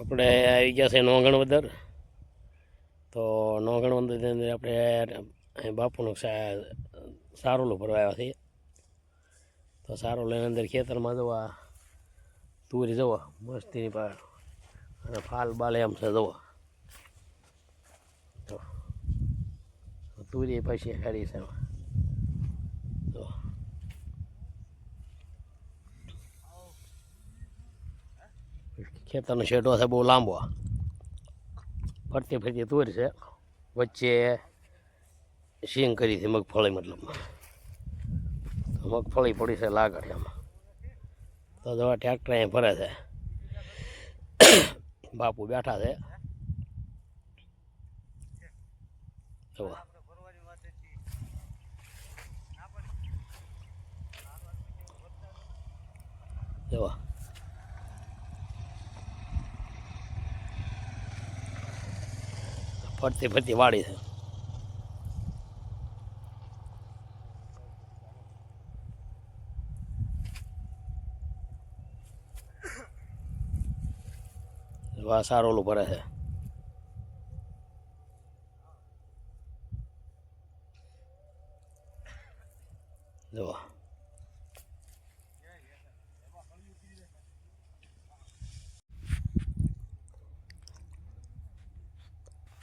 આપણે આવી ગયા છે નોંગણવદર. તો નોંગણવદરની અંદર આપણે બાપુનું સારોલું ભરવા આવ્યા છીએ. તો સારોલુની અંદર ખેતરમાં જવા તુરી જવા મસ્તીની પાસે અને ફાલ બાલ એમ છે જવા. તો તુરી પછી ખારી છે તો ખેતરનો શેઢો છે બહુ લાંબો. ફરતી ફરતી તુર છે, વચ્ચે સિંગ કરી હતી મગફળી, મતલબ મગફળી પડી છે લાગડ એમાં. તો જવા ટ્રેક્ટર અહીં ફરે છે, બાપુ બેઠા છે. જવા જવા ફરતી ફરતી વાડી છે. સારોલું ભરે છે. જવા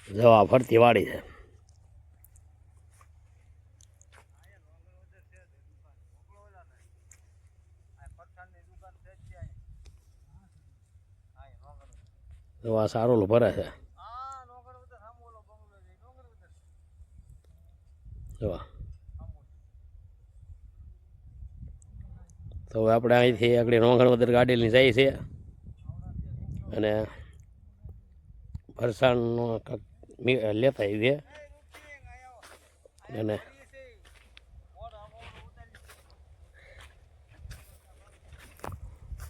જવા ફરતી વાડી છે. જવા સારોલું ભરે છે. જવા તો હવે આપણે અહીંથી આગળ નોંગણવદર ગાડી લઈને જઈએ છીએ અને ફરસાણનો લેતા આવીએ. અને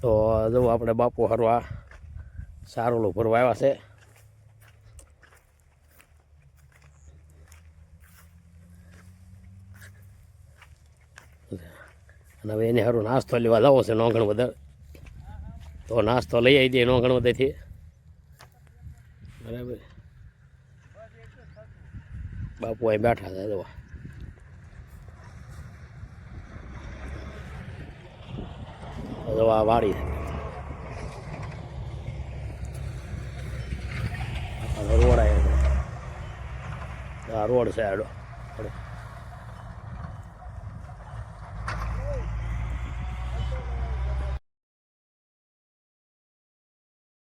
તો જો આપણે બાપુ હરવા સારોલું ભરવા આવ્યા છે. અને હવે એને સારું નાસ્તો લેવા જવો છે નોંગણવદર. તો નાસ્તો લઈ આવી દઈએ નોંગણવદરથી. બરાબર, બાપુ અહીં બેઠા છે. જવા જવા વાડી રોડ આવ્યો. આ રોડ છે આડો.